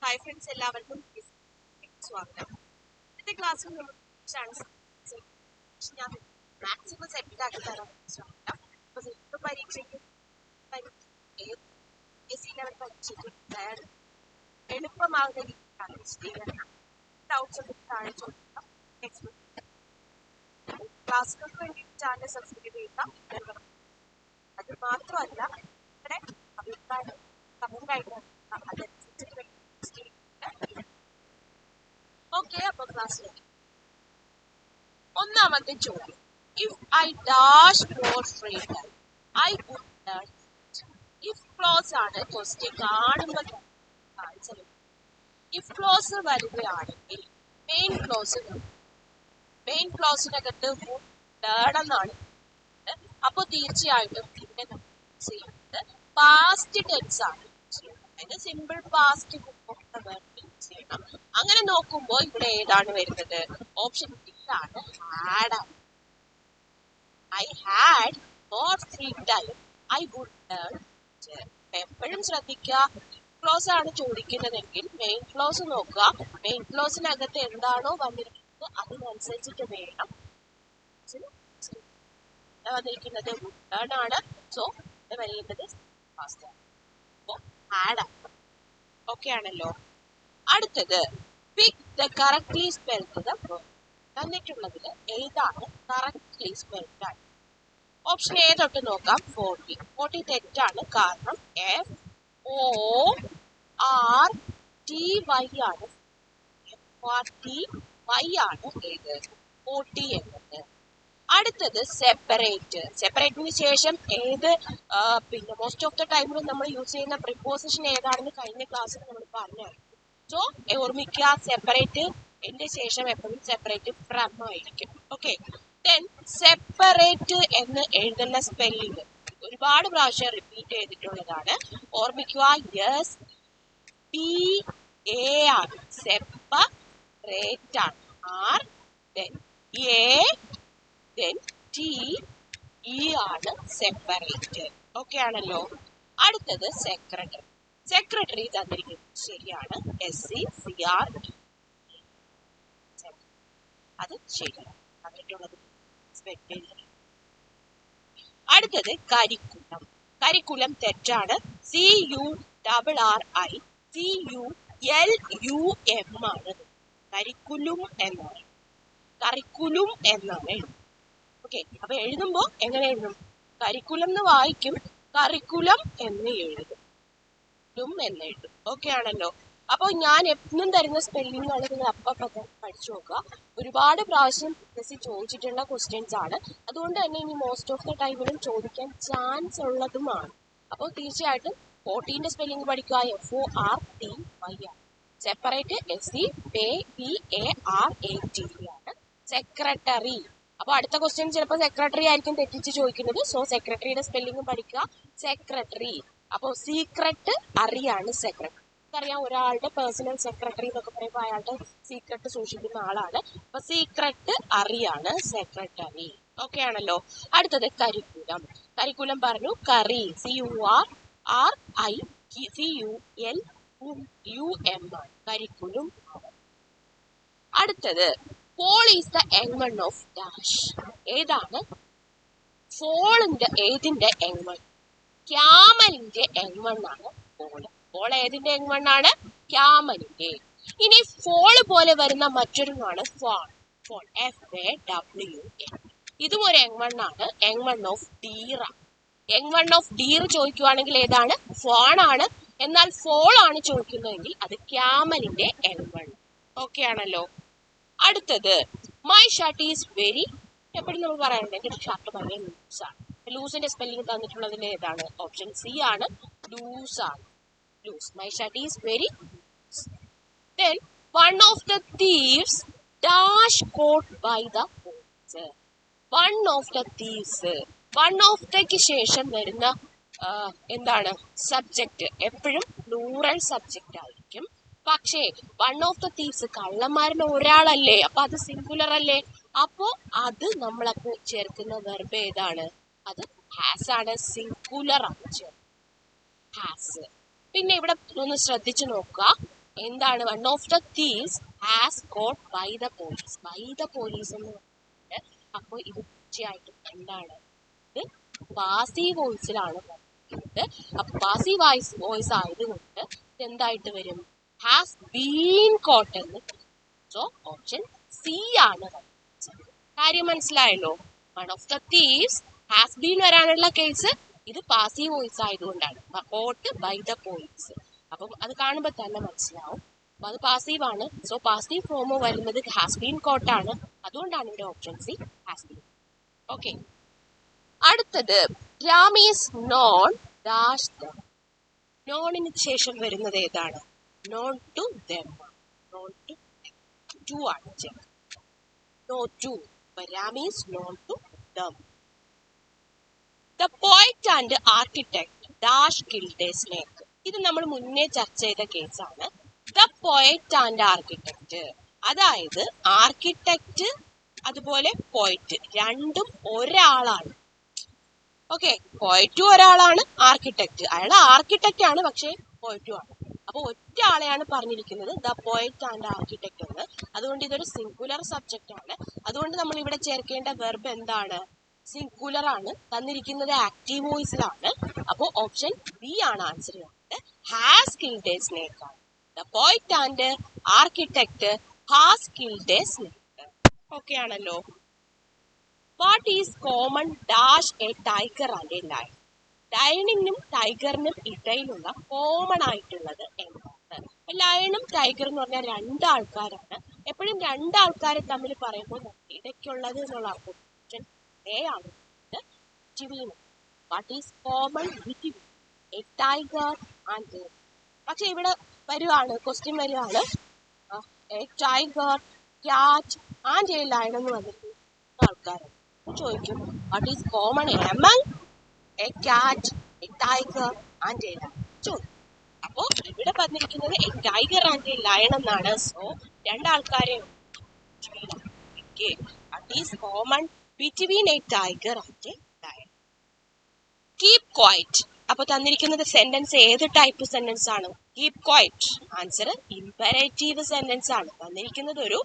Hi friends, എല്ലാവർക്കും സ്വാഗതം. ഇന്നത്തെ ക്ലാസ്സിൽ നമ്മൾ ഞാൻ മാക്സിമം സെറ്റ് ആക്കി തരാൻ ശ്രമിക്കാം. അപ്പോൾ പരീക്ഷയ്ക്ക് പരീക്ഷയ്ക്ക് എളുപ്പമാകുന്ന രീതിയിലാണ് വിശദീകരണം. ഡൗട്ട്സ് ഒക്കെ താഴെ ചോദിക്കാം. ക്ലാസ്സുകൾക്ക് വേണ്ടി ചാനൽ സബ്സ്ക്രൈബ് ചെയ്യുക. അത് മാത്രമല്ല, ഇവിടെ അഭിപ്രായം കമന്റായിട്ട് അതനുസരിച്ച് ഓക്കെ. അപ്പൊ ക്ലാസ്സിലേക്ക് ഒന്നാമത്തെ ചോദ്യം, if I dash for free time I would learn. If clause ആണ് ക്വസ്റ്റ്യൻ കാണുമ്പോൾ ആൻസർ. ഇഫ് ക്ലോസ് വരികയാണെങ്കിൽ മെയിൻ ക്ലോസിനകത്ത് വുഡ് ലേൺ എന്നാണ്. അപ്പൊ തീർച്ചയായിട്ടും ഇവിടെ നമ്മൾ ചെയ്യുന്നത് പാസ്റ്റ് ടെൻസ് ആണ്. അതായത് സിമ്പിൾ പാസ്റ്റ് ചെയ്യണം. അങ്ങനെ നോക്കുമ്പോൾ ഇവിടെ ഏതാണ് വരുന്നത്? ഓപ്ഷൻ ഡി ആണ്, had. I had more free time I would learn. എപ്പോഴും ശ്രദ്ധിക്കുക, ക്ലോസ് ആണ് ചോദിക്കുന്നതെങ്കിൽ മെയിൻ ക്ലോസ് നോക്കുക. മെയിൻ ക്ലോസിനകത്ത് എന്താണോ വന്നിരിക്കുന്നത് അതിനനുസരിച്ചിട്ട് വേണം വന്നിരിക്കുന്നത് വുഡ് ലേൺ ആണ്. സോ ഇവിടെ വരേണ്ടത് പാസ്റ്റ് ആണ്. ഹാഡ് ആണ്. ഓക്കെ ആണല്ലോ. അടുത്തത്, pick the correctly spelled the word. തന്നിട്ടുള്ളതിൽ ഏതാണ് കറക്റ്റ്ലി സ്പെൽഡ് ആണ്? ഓപ്ഷൻ എ തൊട്ട് നോക്കാം. 40 തെറ്റാണ്. കാരണം FORTY ആണ്. FORTY ആണ് ഏത് 40 എന്നത്. അടുത്തത് സെപ്പറേറ്റിന് ശേഷം ഏത് പിന്നെ മോസ്റ്റ് ഓഫ് ദ ടൈമിൽ നമ്മൾ യൂസ് ചെയ്യുന്ന പ്രിപ്പോസിഷൻ ഏതാണെന്ന് കഴിഞ്ഞ ക്ലാസ്സിൽ നമ്മൾ പറഞ്ഞായിരുന്നു. സോ ഓർമ്മിക്കുക, സെപ്പറേറ്റ് എന്റെ ശേഷം എപ്പോഴും സെപ്പറേറ്റ് ഫ്രം ആയിരിക്കും. ഓക്കെ. ദെൻ സെപ്പറേറ്റ് എന്ന് എഴുതുന്ന സ്പെല്ലിംഗ് ഒരുപാട് പ്രാവശ്യം റിപ്പീറ്റ് ചെയ്തിട്ടുള്ളതാണ്. ഓർമ്മിക്കുക, SPA ആണ്, സെപ്പറേറ്റ് ആണ്. R then A then TE ആണ് സെപ്പറേറ്റ്. ഓക്കെ ആണല്ലോ. അടുത്തത് സെക്രട്ടറി തന്നിരിക്കുന്നത് ശരിയാണ്, SECR. അത് ശരിയാണ് തന്നിട്ടുള്ളത്. അടുത്തത് കരിക്കുലം തെറ്റാണ്. CURRI CULUM ആണ്. കരിക്കുലും എന്നാണ്. ഓക്കെ. അപ്പൊ എഴുതുമ്പോ എങ്ങനെ എഴുതും? കരിക്കുലം എന്ന് വായിക്കും, കറിക്കുലം എന്ന് എഴുതും. ഓക്കെ ആണല്ലോ. അപ്പൊ ഞാൻ എന്നും തരുന്ന സ്പെല്ലിംഗ് ആണ്, നിങ്ങൾ അപ്പം പഠിച്ചു നോക്കുക. ഒരുപാട് പ്രാവശ്യം ചോദിച്ചിട്ടുള്ള ക്വസ്റ്റ്യൻസ് ആണ്. അതുകൊണ്ട് തന്നെ ഇനി മോസ്റ്റ് ഓഫ് ദ ടൈമിലും ചോദിക്കാൻ ചാൻസ് ഉള്ളതുമാണ്. അപ്പോൾ തീർച്ചയായിട്ടും 40ന്റെ സ്പെല്ലിംഗ് പഠിക്കുക. FORTY ആണ്. സെപ്പറേറ്റ് SEPARAT ആണ്. സെക്രട്ടറി. അപ്പൊ അടുത്ത ക്വസ്റ്റ്യൻ ചിലപ്പോൾ സെക്രട്ടറി ആയിരിക്കും തെറ്റിച്ച് ചോദിക്കുന്നത്. സോ സെക്രട്ടറിയുടെ സ്പെല്ലിംഗ് പഠിക്കുക. സെക്രട്ടറി. അപ്പൊ സീക്രട്ട് അറിയാണ് സെക്രട്ടറി. അറിയാം, ഒരാളുടെ പേഴ്സണൽ സെക്രട്ടറി എന്നൊക്കെ പറയുമ്പോൾ അയാളുടെ സീക്രട്ട് സൂക്ഷിക്കുന്ന ആളാണ്. അപ്പൊ സീക്രട്ട് അറിയാണ് സെക്രട്ടറി. ഓക്കെ ആണല്ലോ. അടുത്തത് കരിക്കുലം പറഞ്ഞു. കറി CURRICULUM ആണ്. കരിക്കുലം. അടുത്തത്, foal is the young one of dash. ഏതാണ് ഏതിന്റെ യങ് വൺ? ക്യാമലിന്റെ യങ് വൺ ആണ് പോൾ ഏതിന്റെ യങ് വൺ ആണ്? ക്യാമലിന്റെ. ഇനി ഫോൾ പോലെ വരുന്ന മറ്റൊരുമാണ് FAWN. FAWN. ഇതും ഒരു യങ് വൺ ആണ്. Young one of deer. Young one of deer ചോദിക്കുവാണെങ്കിൽ ഏതാണ്? FAWN ആണ്. എന്നാൽ ഫോൾ ആണ് ചോദിക്കുന്നതെങ്കിൽ അത് ക്യാമലിന്റെ യങ് വൺ. ഓക്കെ ആണല്ലോ. അടുത്തത്, മൈ ഷർട്ട് ഈസ് വെരി. എപ്പോഴും നമ്മൾ പറയാറുണ്ട് എന്റെ ഷർട്ട് ഭയങ്കര ലൂസാണ്. ലൂസിന്റെ സ്പെല്ലിംഗ് തന്നിട്ടുള്ളതിൽ ഏതാണ്? ഓപ്ഷൻ സി ആണ്, ലൂസ് ആണ്. My shirt is very. Then one of the thieves dash caught by the police. One of the thieves. One of the ശേഷം വരുന്ന എന്താണ്? സബ്ജക്റ്റ് എപ്പോഴും പ്ലൂറൽ സബ്ജക്റ്റ് ആയിരിക്കും. പക്ഷേ വൺ ഓഫ് ദ തീവ്സ് കള്ളന്മാരിൽ ഒരാളല്ലേ, അപ്പൊ അത് സിംഗുലർ അല്ലേ. അപ്പോ അത് നമ്മളപ്പോ ചേർക്കുന്ന വെർബ് ഏതാണ്? അത് ഹാസ് ആണ്, സിംഗുലർ ആണ് ഹാസ്. പിന്നെ ഇവിടെ ഒന്ന് ശ്രദ്ധിച്ചു നോക്കുക. എന്താണ് one of the thieves has caught by the police. By the police എന്ന് പറഞ്ഞിട്ട് അപ്പോൾ ഇത് തീർച്ചയായിട്ടും എന്താണ്, ഇത് പാസീവ് വോയിസിലാണ് പറയുന്നത്. അപ്പൊ പാസീവ് വോയിസ് ആയതുകൊണ്ട് എന്തായിട്ട് വരും, ഹാസ് ബീൻ കോട്ട് എന്ന്. സോ ഓപ്ഷൻ സി ആണ്. കാര്യം മനസ്സിലായല്ലോ? One of the thieves has been വരാനുള്ള കേസ് ഇത് പാസീവ് വോയിസ് ആയതുകൊണ്ടാണ്, കോട്ട് ബൈ ദ പോലീസ്. അപ്പം അത് കാണുമ്പോൾ തന്നെ മനസ്സിലാവും. അപ്പൊ അത് പാസീവ് ആണ്. സോ പാസീവ് ഫോമോ വരുന്നത് ഹാസ് ബീൻ കോട്ടാണ്. അതുകൊണ്ടാണ് ഇവിടെ option C has been. Okay, അടുത്തത് Ram is known dash them. നോണിന് ശേഷം വരുന്നത് ഏതാണ്? Known to them. Known to ആണ് ചേർക്കുന്നത്. No to. Ram is known to them. The poet and architect dash killed a snake. ഇത് നമ്മൾ മുന്നേ ചർച്ച ചെയ്ത കേസാണ്. ദ പോയറ്റ് ആൻഡ് ആർക്കിടെക്ട്, അതായത് ആർക്കിടെക്ട് അതുപോലെ പോയറ്റ് രണ്ടും ഒരാളാണ്. ഓക്കെ, പോയറ്റും ഒരാളാണ്, ആർക്കിടെക്ട് അയാൾ ആർക്കിടെക്ട് ആണ്, പക്ഷേ പോയറ്റും ആണ്. അപ്പൊ ഒറ്റ ആളെയാണ് പറഞ്ഞിരിക്കുന്നത് ദ പോയറ്റ് ആൻഡ് ആർക്കിടെക്ട് എന്ന്. അതുകൊണ്ട് ഇതൊരു സിംഗുലർ സബ്ജക്റ്റ് ആണ്. അതുകൊണ്ട് നമ്മൾ ഇവിടെ ചേർക്കേണ്ട വെർബ് എന്താണ്? സിംഗുലർ ആണ്. തന്നിരിക്കുന്നത് ആക്റ്റീവ് വോയിസിലാണ്. അപ്പോൾ ഓപ്ഷൻ ബി ആണ് ആൻസർ ചെയ്യുന്നത്. ഹാസ് കിൽഡ് എ സ്നേക്ക് ആണ്. The poet and architect has killed a snake. Okay ആണല്ലോ. What is common dash a tiger and a lion. ലയണിനും ടൈഗറിനും ഇടയിലുള്ള കോമൺ ആയിട്ടുള്ളത് എന്താണ്? ലയണും ടൈഗർ എന്ന് പറഞ്ഞാൽ രണ്ടാൾക്കാരാണ്. എപ്പോഴും രണ്ടാൾക്കാരെ തമ്മിൽ പറയുമ്പോൾ ഇടയ്ക്കുള്ളത് എന്നുള്ള അർത്ഥം എ ആണ്. What is common between a tiger and. പക്ഷെ ഇവിടെ വരുവാണ്, ക്വസ്റ്റ്യൻ വരുവാണ്, a tiger, cat and a lion എന്ന് വന്നിരിക്കുന്ന ആൾക്കാരാണ്. ചോദിക്കും what is common among a cat, a tiger and a lion ചോദിക്കും. അപ്പോ ഇവിടെ പറഞ്ഞിരിക്കുന്നത് a tiger and a lion എന്നാണ്. സോ രണ്ടാൾക്കാരെ what is common between a tiger and a lion. Keep quiet. അപ്പൊ തന്നിരിക്കുന്നത് സെന്റൻസ് ഏത് ടൈപ്പ് സെന്റൻസ് ആണ്? Keep quiet. ആൻസർ ഇംപെരേറ്റീവ് സെന്റൻസ് ആണ്. തന്നിരിക്കുന്നത് ഒരു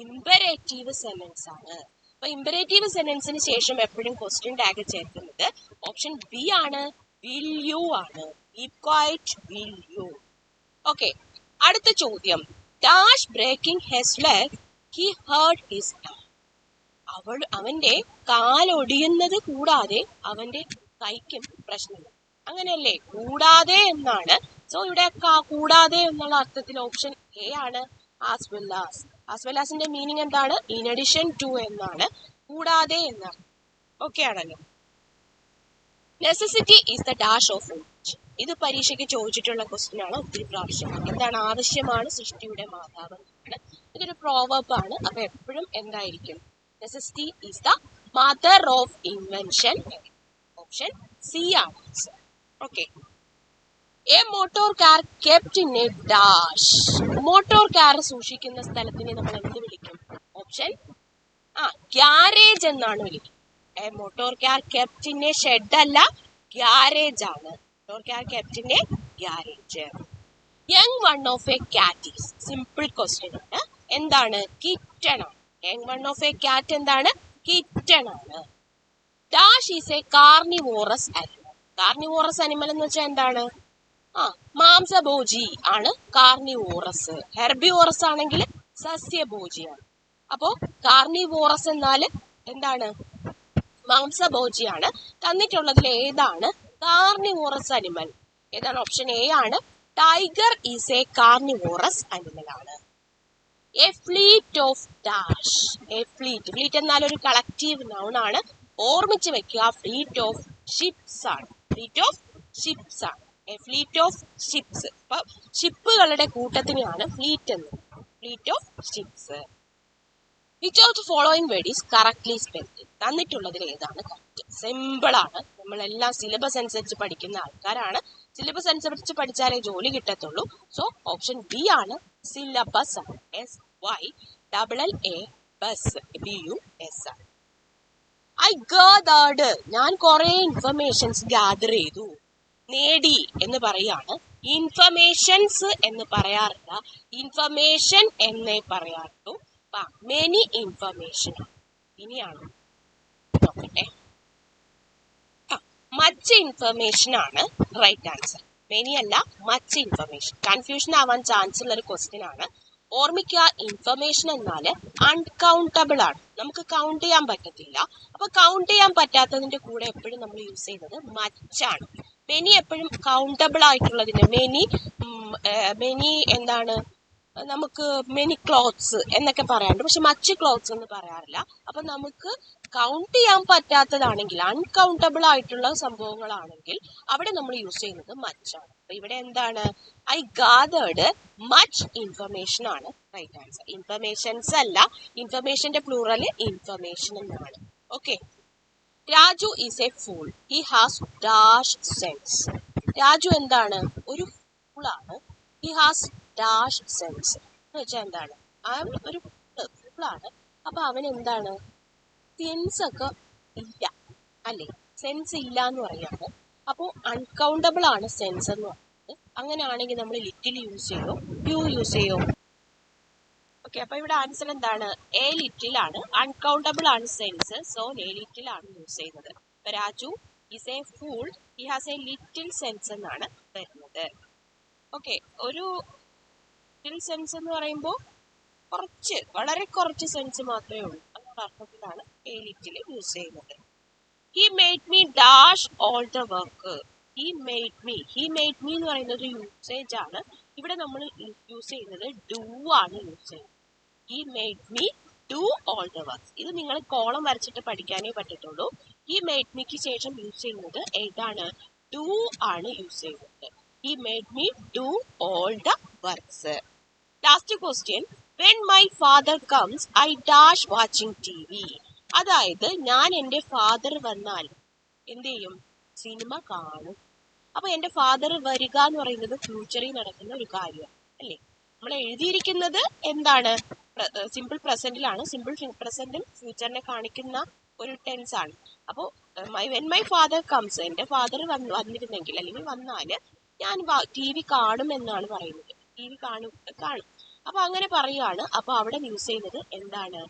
ഇംപെരേറ്റീവ് സെന്റൻസ് ആണ്. അപ്പൊ ഇംപെരേറ്റീവ് സെന്റൻസിന് ശേഷം എപ്പോഴും ക്വസ്റ്റ്യൻ ടാഗ് ചേർക്കുന്നത് ഓപ്ഷൻ ബി ആണ്, വിൽ യു ആണ്. Keep quiet, will you. Okay, അടുത്ത ചോദ്യം. Dash breaking his leg he hurt his hand. അവന്റെ കാലൊടിയുന്നത് കൂടാതെ അവന്റെ കൈക്കും പ്രശ്നമില്ല. അങ്ങനെയല്ലേ? കൂടാതെ എന്നാണ്. സോ ഇവിടെ കൂടാതെ എന്നുള്ള അർത്ഥത്തിൽ ഓപ്ഷൻ എ ആണ്, as well as. As well ആസിന്റെ മീനിങ് എന്താണ്? ഇൻ അഡിഷൻ ടു എന്നാണ്, കൂടാതെ എന്നാണ്. ഓക്കെ ആണല്ലോ. Necessity is the dash of image. ഇത് പരീക്ഷയ്ക്ക് ചോദിച്ചിട്ടുള്ള ക്വസ്റ്റ്യൻ ആണ് ഒത്തിരി പ്രാവശ്യം. എന്താണ്? ആവശ്യമാണ് സൃഷ്ടിയുടെ മാതാവ് എന്നാണ്. ഇതൊരു പ്രോവർബ് ആണ്. അപ്പൊ എപ്പോഴും എന്തായിരിക്കും? Necessity is the mother of invention. Option C ആണ്. Okay, a motor car kept in a dash. Motor car സൂക്ഷിക്കുന്ന സ്ഥലത്തിനെ നമ്മൾ എന്ത് വിളിക്കും? ഓപ്ഷൻ ഗ്യാരേജ് എന്നാണ് വിളിക്കുന്നത്. A motor car kept in a shed അല്ല, ഗ്യാരേജ് ആണ്. Motor car kept in a garage. Young one of a cat is. Simple question ആണ്. എന്താണ്? കിറ്റൺ ആണ്. യങ് വൺ ഓഫ് എ കാറ്റ് എന്താണ്? കിറ്റൺ ആണ്. Dash is a carnivorous animal. Carnivorous animal എന്ന് വെച്ചാൽ എന്താണ്? മാംസഭോജി ആണ് കാർണിവോറസ്. ഹെർബിവോറസ് ആണെങ്കിൽ സസ്യഭോജിയാണ്. അപ്പോ കാർണിവോറസ് എന്നാല് എന്താണ്? മാംസഭോജിയാണ്. തന്നിട്ടുള്ളതിൽ ഏതാണ് കാർണിവോറസ് അനിമൽ? ഏതാണ്? ഓപ്ഷൻ എ ആണ്. Tiger is a carnivorous animal ആണ്. A fleet of dash. A fleet. Fleet എന്നാൽ ഒരു കളക്റ്റീവ് നൗൺ ആണ്. ഓർമ്മിച്ച് വെക്കുക, ഫ്ലീറ്റ് ഓഫ് ഷിപ്സ് ആണ്. ഫ്ലീറ്റ് ഓഫ് ഷിപ്സ് ആണ്. A fleet of ships. അപ്പൊ ഷിപ്പുകളുടെ കൂട്ടത്തിനെയാണ് ഫ്ലീറ്റ് എന്ന്. Fleet of ships. Which of the following word is correctly spelled. തന്നിട്ടുള്ളതിൽ ഏതാണ് കറക്റ്റ്? സിമ്പിൾ ആണ്. നമ്മളെല്ലാം സിലബസ് അനുസരിച്ച് പഠിക്കുന്ന ആൾക്കാരാണ്. സിലബസ് അനുസരിച്ച് പഠിച്ചാലേ ജോലി കിട്ടത്തുള്ളൂ. സോ ഓപ്ഷൻ ബി ആണ്, സിലബസ് ആണ്. SYLLA ബസ്, BUS ആണ്. I gathered. ഞാൻ കുറെ ഇൻഫർമേഷൻസ് ഗ്യാദർ ചെയ്തു. നേടി എന്ന് പറയാണ്. ഇൻഫർമേഷൻസ് എന്ന് പറയാറില്ല, ഇൻഫർമേഷൻ എന്നേ പറയാറുള്ളൂ. മെനി ഇൻഫർമേഷൻ ഇനിയാണ് നോക്കട്ടെ. മച്ച് ഇൻഫർമേഷൻ ആണ് റൈറ്റ് ആൻസർ. മെനി അല്ല, മച്ച് ഇൻഫർമേഷൻ. കൺഫ്യൂഷൻ ആവാൻ ചാൻസ് ഉള്ള ഒരു ക്വസ്റ്റ്യൻ ആണ്. ഓർമ്മിക്കുക, ഇൻഫർമേഷൻ എന്നാൽ അൺകൗണ്ടബിൾ ആണ്, നമുക്ക് കൗണ്ട് ചെയ്യാൻ പറ്റത്തില്ല. അപ്പൊ കൗണ്ട് ചെയ്യാൻ പറ്റാത്തതിന്റെ കൂടെ എപ്പോഴും നമ്മൾ യൂസ് ചെയ്യുന്നത് മച്ചാണ്. മെനി എപ്പോഴും കൗണ്ടബിൾ ആയിട്ടുള്ളതിന് മെനി എന്താണ്, നമുക്ക് മെനി ക്ലോത്ത്സ് എന്നൊക്കെ പറയാറുണ്ട്, പക്ഷെ മച്ച് ക്ലോത്ത്സ് എന്ന് പറയാറില്ല. അപ്പൊ നമുക്ക് കൗണ്ട് ചെയ്യാൻ പറ്റാത്തതാണെങ്കിൽ, അൺകൗണ്ടബിൾ ആയിട്ടുള്ള സംഭവങ്ങളാണെങ്കിൽ അവിടെ നമ്മൾ യൂസ് ചെയ്യുന്നത് മച്ചാണ്. അപ്പൊ ഇവിടെ എന്താണ്, ഐ ഗാതേർഡ് മച്ച് ഇൻഫർമേഷൻ ആണ് റൈറ്റ് ആൻസർ. ഇൻഫർമേഷൻസ് അല്ല, ഇൻഫർമേഷന്റെ പ്ലൂറൽ ഇൻഫർമേഷൻ എന്നാണ്. Okay. Raju is A fool, he has dash sense. Raju എന്താണ്, ഒരു ഫൂളാണ്. ഹി ഹാസ് ഡാഷ് സെൻസ് എന്ന് വെച്ചാൽ എന്താണ്, അവൻ ഒരു ഫൂളാണ്. അപ്പൊ അവൻ എന്താണ്, സെൻസ് ഒക്കെ ഇല്ല അല്ലേ, സെൻസ് ഇല്ല എന്ന് പറയാണ്. അപ്പോൾ അൺകൗണ്ടബിൾ ആണ് സെൻസ് എന്ന് പറയുന്നത്. അങ്ങനെയാണെങ്കിൽ നമ്മൾ ലിറ്റിൽ യൂസ് ചെയ്യോ, യു യൂസ് ചെയ്യോ? ഓക്കെ, അപ്പൊ ഇവിടെ ആൻസർ എന്താണ്, എ ലിറ്റിൽ ആണ്. അൺകൗണ്ടബിൾ ആണ് സെൻസ്, സോ എ ലിറ്റിൽ ആണ് യൂസ് ചെയ്യുന്നത്. Raju is A fool, he has A little sense എന്നാണ് വരുന്നത്. ഓക്കെ, ഒരു ലിറ്റിൽ സെൻസ് എന്ന് പറയുമ്പോൾ കുറച്ച്, വളരെ കുറച്ച് സെൻസ് മാത്രമേ ഉള്ളൂ എന്നുള്ള അർത്ഥത്തിലാണ് എ ലിറ്റിൽ യൂസ് ചെയ്യുന്നത്. He made me dash all the work. He made me എന്ന് പറയുന്നത് യൂസേജ് ആണ്. ഇവിടെ നമ്മൾ യൂസ് ചെയ്യുന്നത് ഡു ആണ് യൂസ് ചെയ്യുന്നത്. He made me do all the work. ഇത് നിങ്ങൾ കോളം വരച്ചിട്ട് പഠിക്കാനേ പറ്റത്തുള്ളൂ. ഹി മെയ്ഡ് മീക്ക് ശേഷം യൂസ് ചെയ്യുന്നത് ഏതാണ്, ഡു ആണ് യൂസ് ചെയ്യുന്നത്. He made me do all the works. Last question, when my father comes I dash watching TV. അതായത് ഞാൻ എൻ്റെ ഫാദർ വന്നാൽ എന്ത് ചെയ്യും, സിനിമ കാണും. അപ്പൊ എൻ്റെ ഫാദർ വരിക എന്ന് പറയുന്നത് ഫ്യൂച്ചറിൽ നടക്കുന്ന ഒരു കാര്യമാണ് അല്ലേ. നമ്മൾ എഴുതിയിരിക്കുന്നത് എന്താണ്, സിമ്പിൾ പ്രസന്റിലാണ്. സിമ്പിൾ പ്രസന്റും ഫ്യൂച്ചറിനെ കാണിക്കുന്ന ഒരു ടെൻസ് ആണ്. അപ്പോൾ വെൻ മൈ ഫാദർ കംസ്, എൻ്റെ ഫാദർ വന്നിരുന്നെങ്കിൽ അല്ലെങ്കിൽ വന്നാല് ഞാൻ TV കാണും എന്നാണ് പറയുന്നത്. TV കാണും. അപ്പൊ അങ്ങനെ പറയുകയാണ്. അപ്പൊ അവിടെ യൂസ് ചെയ്യുന്നത് എന്താണ്,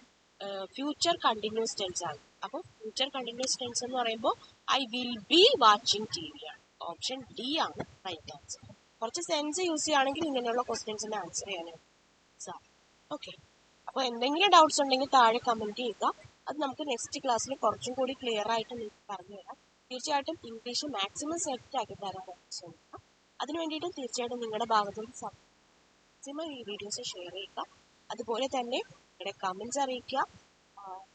ഫ്യൂച്ചർ കണ്ടിന്യൂസ് ടെൻസ് ആണ്. അപ്പോൾ ഫ്യൂച്ചർ കണ്ടിന്യൂസ് ടെൻസ് എന്ന് പറയുമ്പോൾ I will be watching TV ആണ്. ഓപ്ഷൻ ഡി ആണ് റൈറ്റ് ആൻസർ. കുറച്ച് സെൻസ് യൂസ് ചെയ്യുകയാണെങ്കിൽ ഇങ്ങനെയുള്ള ക്വസ്റ്റ്യൻസിന്റെ ആൻസർ ചെയ്യാനാണ് സാധിക്കും. ഓക്കെ, അപ്പോൾ എന്തെങ്കിലും ഡൗട്ട്സ് ഉണ്ടെങ്കിൽ താഴെ കമന്റ് ചെയ്യുക. അത് നമുക്ക് നെക്സ്റ്റ് ക്ലാസ്സിൽ കുറച്ചും കൂടി ക്ലിയർ ആയിട്ട് നിങ്ങൾക്ക് പറഞ്ഞു തരാം. തീർച്ചയായിട്ടും ഇംഗ്ലീഷ് മാക്സിമം സെറ്റ് ആക്കി തരാനായിട്ട് ശ്രമിക്കാം. അതിനു വേണ്ടിയിട്ട് തീർച്ചയായിട്ടും നിങ്ങളുടെ ഭാഗത്തുനിന്ന് മാക്സിമം ഈ വീഡിയോസ് ഷെയർ ചെയ്യുക. അതുപോലെ തന്നെ നിങ്ങളുടെ കമന്റ്സ് അറിയിക്കുക,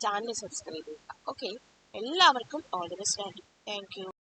ചാനൽ സബ്സ്ക്രൈബ് ചെയ്യുക. ഓക്കെ, എല്ലാവർക്കും all the best. Thank you.